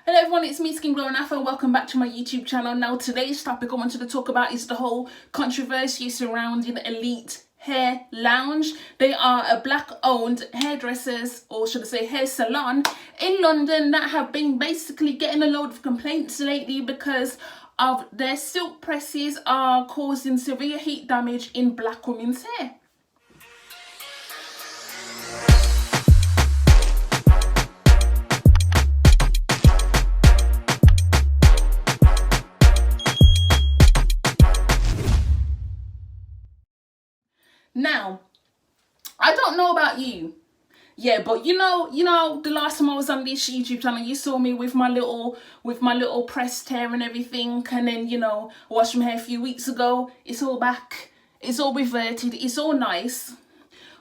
Hello everyone, it's me skingloNafro and welcome back to my YouTube channel. Now today's topic I wanted to talk about is the whole controversy surrounding Elite Hair Lounge. They are a black owned hairdressers, or should I say hair salon in London, that have been basically getting a load of complaints lately because of their silk presses are causing severe heat damage in black women's hair. Now, I don't know about you, but you know, the last time I was on this YouTube channel, you saw me with my little pressed hair and everything, and then I washed my hair a few weeks ago. It's all back, it's all reverted, it's all nice.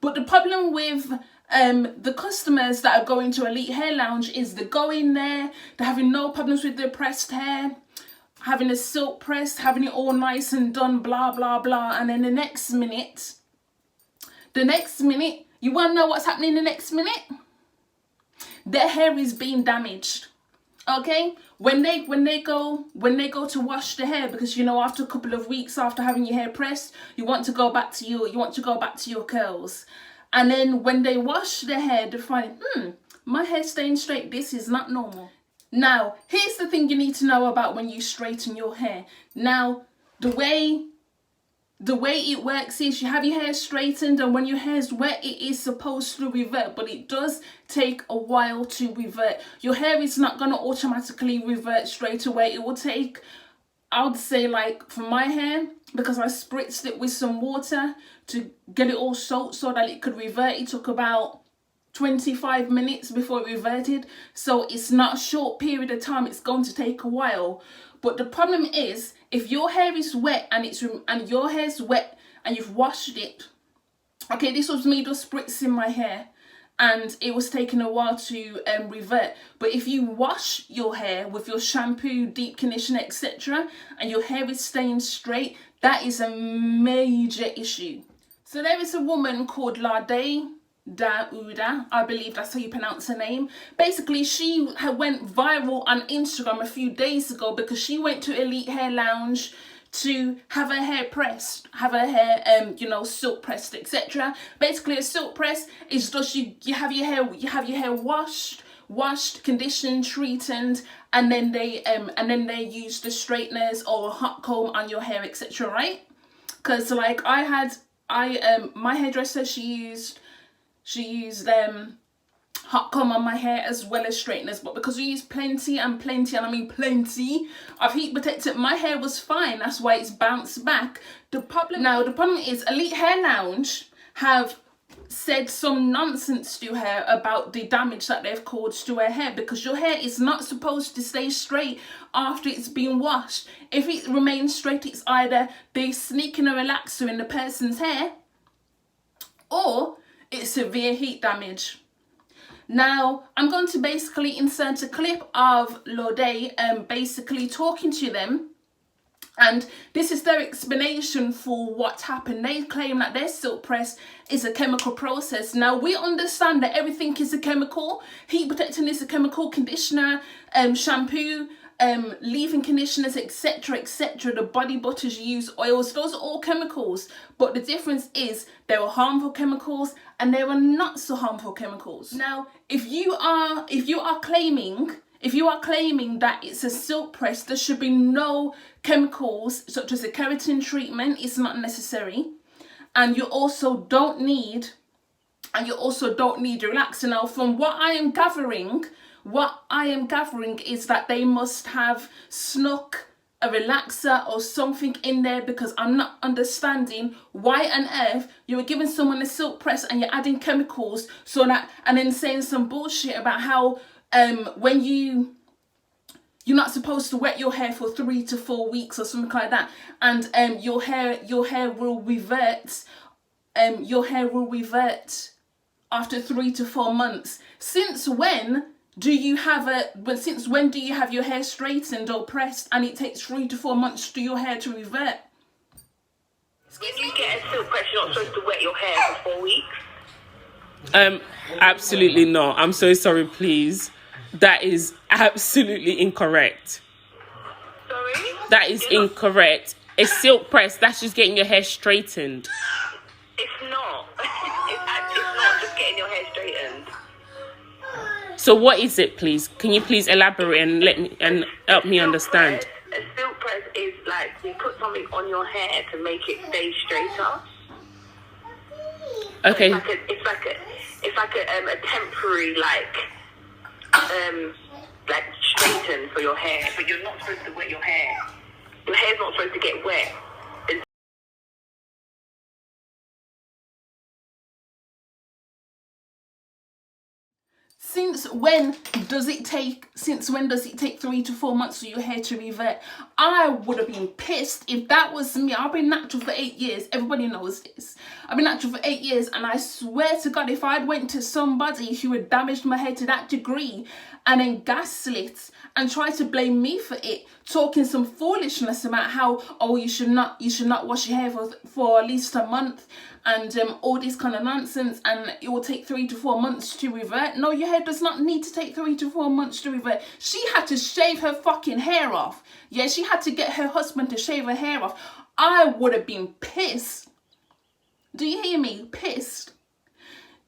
But the problem with the customers that are going to Elite Hair Lounge is they go in there, they're having no problems with their pressed hair, having a silk press, having it all nice and done, blah blah blah, and then the next minute, you want to know what's happening the next minute? Their hair is being damaged. Okay? When they go to wash the hair, because after a couple of weeks after having your hair pressed, you want to go back to your curls. And then when they wash their hair, they find, my hair's staying straight. This is not normal. Now, here's the thing you need to know about when you straighten your hair. Now, the way it works is you have your hair straightened, and when your hair's wet, it is supposed to revert, but it does take a while to revert. Your hair is not going to automatically revert straight away. It will take, I would say, like for my hair, because I spritzed it with some water to get it all soaked so that it could revert, it took about 25 minutes before it reverted. So it's not a short period of time, it's going to take a while. But the problem is, if your hair is wet and your hair's wet and you've washed it, okay, this was me just spritzing my hair and it was taking a while to revert. But if you wash your hair with your shampoo, deep conditioner, etc., and your hair is staying straight, that is a major issue. So there is a woman called Uda, I believe that's how you pronounce her name. Basically, she went viral on Instagram a few days ago because she went to Elite Hair Lounge to have her hair pressed, have her hair silk pressed, etc. Basically, a silk press is just you have your hair washed, conditioned, treated, and then they use the straighteners or a hot comb on your hair, etc. Right? Because like my hairdresser, she used hot comb on my hair as well as straighteners, but because we used plenty, and I mean plenty of heat protectant, my hair was fine. That's why it's bounced back. The problem is Elite Hair Lounge have said some nonsense to her about the damage that they've caused to her hair, because your hair is not supposed to stay straight after it's been washed. If it remains straight, it's either they sneaking a relaxer in the person's hair, or it's severe heat damage. Now, I'm going to basically insert a clip of Lode basically talking to them, and this is their explanation for what happened. They claim that their silk press is a chemical process. Now, we understand that everything is a chemical. Heat protectant is a chemical, conditioner, shampoo, leave-in conditioners, etc., etc. The body butters you use, oils, those are all chemicals. But the difference is there are harmful chemicals and there are not so harmful chemicals. Now, if you are claiming that it's a silk press, there should be no chemicals such as a keratin treatment. It's not necessary, and you also don't need a relaxer. Now, from what I am gathering is that they must have snuck a relaxer or something in there, because I'm not understanding why on earth you were giving someone a silk press and you're adding chemicals and then saying some bullshit about how when you're not supposed to wet your hair for 3 to 4 weeks or something like that, and your hair will revert. Your hair will revert after 3 to 4 months. Since when do you have your hair straightened or pressed and it takes 3 to 4 months for your hair to revert? If you get a silk press, you're not supposed to wet your hair for 4 weeks. Absolutely not. I'm so sorry, please. That is absolutely incorrect. Sorry? That is incorrect. A silk press, that's just getting your hair straightened. It's not. It's not just getting your hair straightened. So what is it, please? Can you please elaborate and help me understand? A silk press is like you put something on your hair to make it stay straighter. Okay. So it's like a temporary like straighten for your hair, but you're not supposed to wet your hair. Your hair's not supposed to get wet. Since when does it take 3 to 4 months for your hair to revert? I would have been pissed if that was me. I've been natural for 8 years. Everybody knows this. I've been natural for 8 years, and I swear to God, if I'd went to somebody who had damaged my hair to that degree and then gaslit and tried to blame me for it, talking some foolishness about how, oh, you should not wash your hair for at least a month, and all this kind of nonsense, and it will take 3 to 4 months to revert. No, your hair does not need to take 3 to 4 months to revert. She had to shave her fucking hair off. Yeah, she had to get her husband to shave her hair off. I would have been pissed. Do you hear me? Pissed.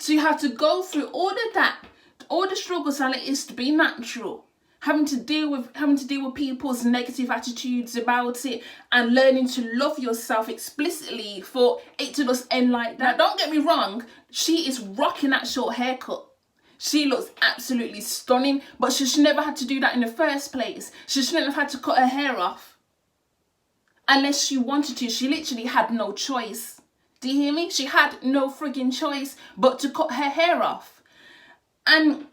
To have to go through all of that, all the struggles that it is to be natural. Having to deal with people's negative attitudes about it, and learning to love yourself explicitly for it to just end like that. Now, don't get me wrong, she is rocking that short haircut. She looks absolutely stunning, but she should never had to do that in the first place. She shouldn't have had to cut her hair off. Unless she wanted to. She literally had no choice. Do you hear me? She had no frigging choice but to cut her hair off. And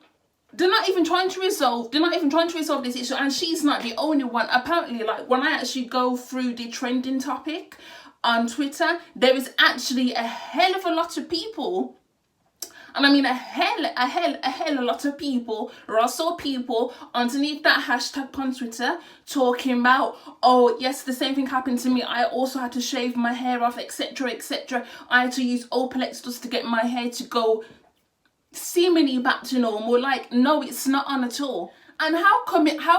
they're not even trying to resolve this issue, and she's not the only one. Apparently, like, when I actually go through the trending topic on Twitter, there is actually a hell of a lot of people, and I mean a hell a lot of people, or I saw people underneath that hashtag on Twitter talking about, oh yes, the same thing happened to me. I also had to shave my hair off, etc, etc. I had to use Opalex just to get my hair to go seemingly back to normal. Like, no, it's not on at all. And how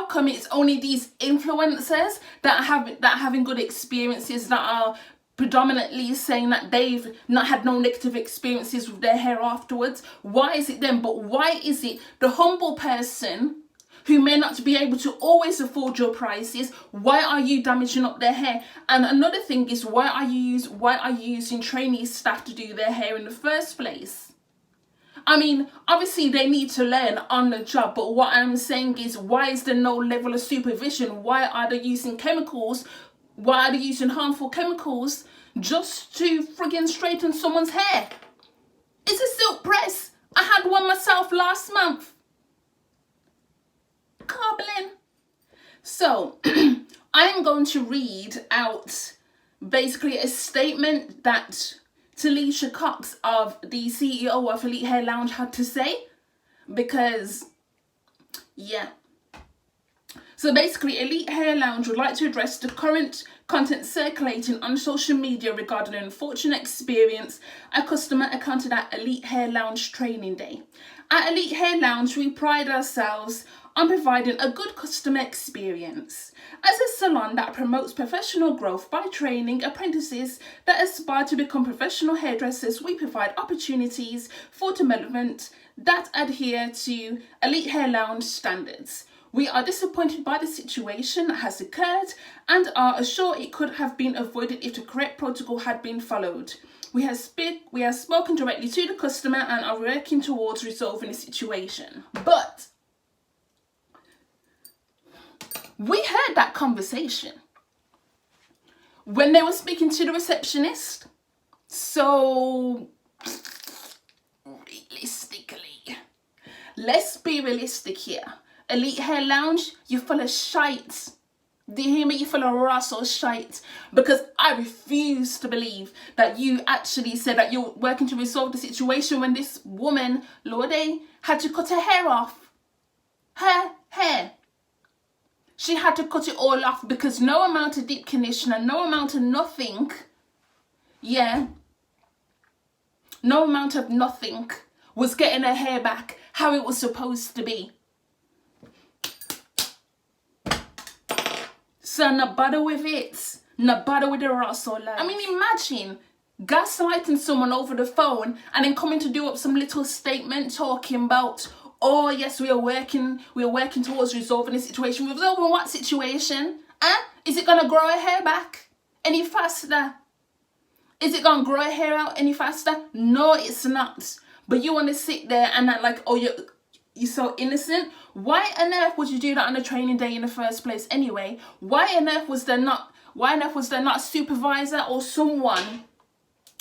come it's only these influencers that are having good experiences, that are predominantly saying that they've not had no negative experiences with their hair afterwards? Why is it them? But why is it the humble person who may not be able to always afford your prices? Why are you damaging up their hair? And another thing is, why are you using trainee staff to do their hair in the first place? I mean, obviously they need to learn on the job, but what I'm saying is, why is there no level of supervision? Why are they using chemicals? Why are they using harmful chemicals just to friggin' straighten someone's hair? It's a silk press. I had one myself last month. Cobbling. So, I'm going to read out basically a statement that Talisha Cox, of the CEO of Elite Hair Lounge, had to say, because, yeah. So basically, Elite Hair Lounge would like to address the current content circulating on social media regarding an unfortunate experience a customer encountered at Elite Hair Lounge training day. At Elite Hair Lounge, we pride ourselves on providing a good customer experience. As a salon that promotes professional growth by training apprentices that aspire to become professional hairdressers, we provide opportunities for development that adhere to Elite Hair Lounge standards. We are disappointed by the situation that has occurred and are assured it could have been avoided if the correct protocol had been followed. We have spoken directly to the customer and are working towards resolving the situation. But we heard that conversation when they were speaking to the receptionist. So, realistically, let's be realistic here. Elite Hair Lounge, you're full of shite. Do you hear me? You're full of Russell shite. Because I refuse to believe that you actually said that you're working to resolve the situation when this woman, Lorde, had to cut her hair off. Her hair. She had to cut it all off because no amount of deep conditioner, no amount of nothing, no amount of nothing was getting her hair back how it was supposed to be. So not bother with it. Not bother with the Russell life. I mean, imagine gaslighting someone over the phone and then coming to do up some little statement talking about, oh yes, we are working towards resolving the situation. Resolving what situation? Is it gonna grow her hair back any faster? Is it gonna grow her hair out any faster? No, it's not. But you want to sit there and act like, oh, you're so innocent. Why on earth would you do that on a training day in the first place anyway? Why on earth was there not a supervisor or someone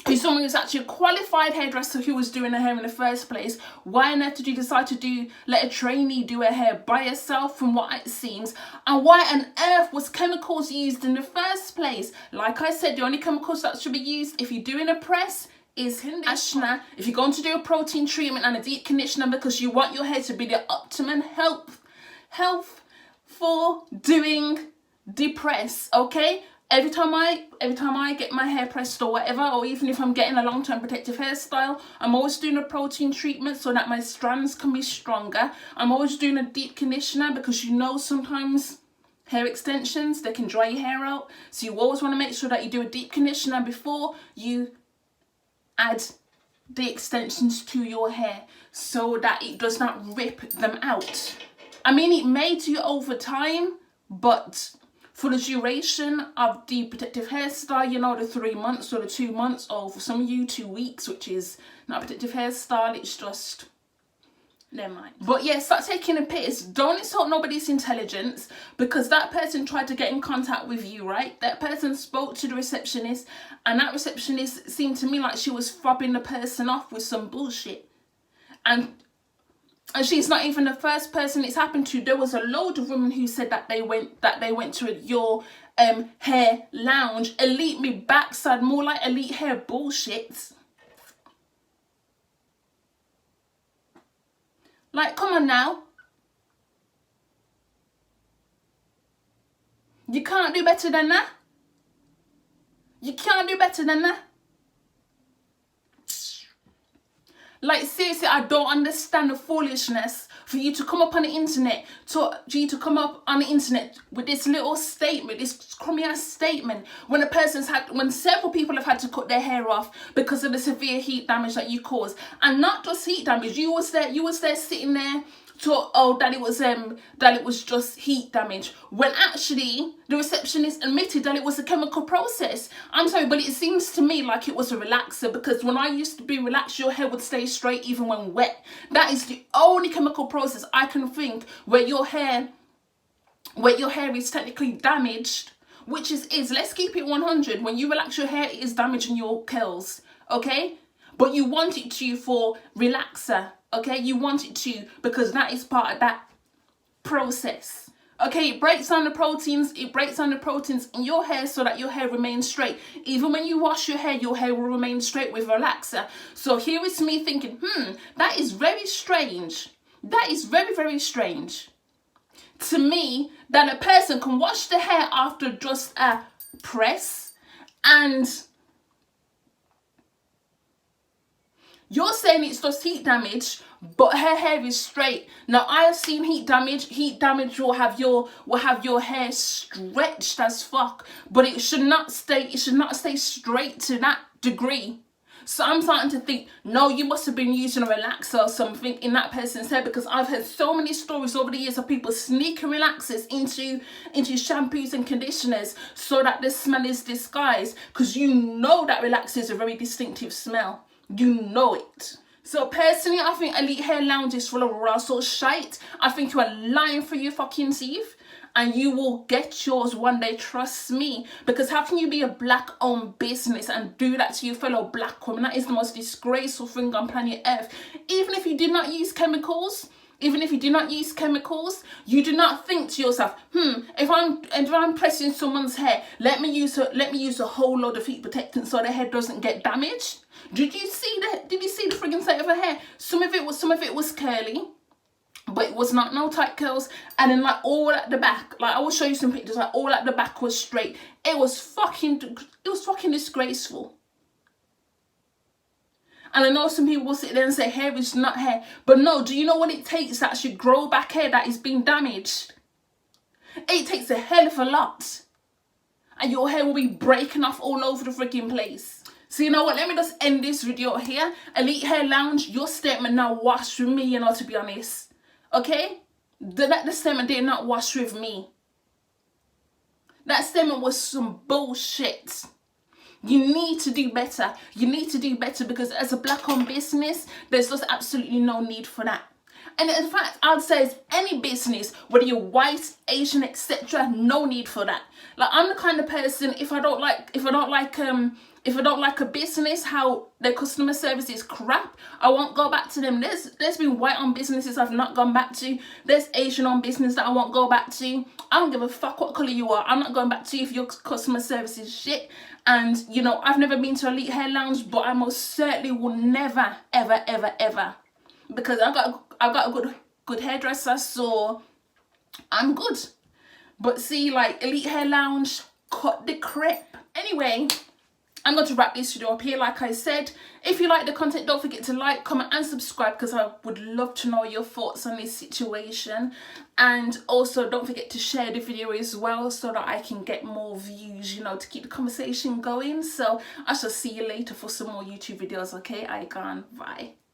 who's actually a qualified hairdresser who was doing her hair in the first place? Why on earth did you decide to let a trainee do her hair by herself, from what it seems? And why on earth was chemicals used in the first place? Like I said, the only chemicals that should be used if you're doing a press is conditioner. If you're going to do a protein treatment and a deep conditioner because you want your hair to be the optimum health for doing the press, okay? Every time I get my hair pressed or whatever, or even if I'm getting a long-term protective hairstyle, I'm always doing a protein treatment so that my strands can be stronger. I'm always doing a deep conditioner because you know sometimes hair extensions, they can dry your hair out. So you always want to make sure that you do a deep conditioner before you add the extensions to your hair so that it does not rip them out. I mean, it may do over time, but for the duration of the protective hairstyle, you know, the 3 months or the 2 months, or for some of you 2 weeks, which is not a protective hairstyle, it's just, never mind. But yeah, start taking a piss. Don't insult nobody's intelligence because that person tried to get in contact with you, right? That person spoke to the receptionist and that receptionist seemed to me like she was fobbing the person off with some bullshit. And she's not even the first person it's happened to. There was a load of women who said that they went to your hair lounge. Elite me backside, more like elite hair bullshit. Like, come on now. You can't do better than that. You can't do better than that. Like, seriously, I don't understand the foolishness for you to come up on the internet, with this little statement, this crummy ass statement, when when several people have had to cut their hair off because of the severe heat damage that you caused. And not just heat damage, you was there sitting there that it was just heat damage, when actually the receptionist admitted that it was a chemical process. I'm sorry, but it seems to me like it was a relaxer, because when I used to be relaxed, your hair would stay straight even when wet. That is the only chemical process I can think where your hair is technically damaged, which is let's keep it 100. When you relax your hair, it is damaging your curls, okay? But you want it to for relaxer, okay? You want it to because that is part of that process. Okay, it breaks down the proteins in your hair so that your hair remains straight. Even when you wash your hair will remain straight with relaxer. So here is me thinking, that is very strange. That is very, very strange to me that a person can wash the hair after just a press, and you're saying it's just heat damage, but her hair is straight. Now I have seen heat damage. Heat damage will have your hair stretched as fuck, but it should not stay straight to that degree. So I'm starting to think, no, you must have been using a relaxer or something in that person's hair, because I've heard so many stories over the years of people sneaking relaxers into shampoos and conditioners so that the smell is disguised, because you know that relaxer is a very distinctive smell. You know it. So personally, I think Elite Hair Lounge is full of Russell shite. I think you are lying for your fucking teeth, and you will get yours one day, trust me. Because how can you be a black owned business and do that to your fellow black woman? That is the most disgraceful thing on planet Earth. Even if you did not use chemicals, you do not think to yourself, if I'm pressing someone's hair, let me use a whole load of heat protectant so the hair doesn't get damaged. Did you see the friggin' state of her hair? Some of it was curly, but it was not no tight curls. And then like all at the back, like I will show you some pictures, like all at the back was straight. It was fucking disgraceful. And I know some people will sit there and say hair is not hair. But no, do you know what it takes to actually grow back hair that is being damaged? It takes a hell of a lot. And your hair will be breaking off all over the freaking place. So you know what, let me just end this video here. Elite Hair Lounge, your statement now washed with me, you know, to be honest. Okay? The statement did not wash with me. That statement was some bullshit. You need to do better. You need to do better, because as a black-owned business, there's just absolutely no need for that. And in fact, I'd say as any business, whether you're white, Asian, etc., no need for that. Like, I'm the kind of person, if I don't like a business, how their customer service is crap, I won't go back to them. There's been white-owned businesses I've not gone back to. There's Asian-owned business that I won't go back to. I don't give a fuck what colour you are. I'm not going back to you if your customer service is shit. And, you know, I've never been to Elite Hair Lounge, but I most certainly will never, ever, ever, ever. Because I've got a good hairdresser, so I'm good. But see, like, Elite Hair Lounge, cut the crap. Anyway, I'm going to wrap this video up here. Like I said, if you like the content, don't forget to like, comment and subscribe, because I would love to know your thoughts on this situation. And also don't forget to share the video as well, so that I can get more views, you know, to keep the conversation going. So I shall see you later for some more YouTube videos. Okay, I gone. Bye.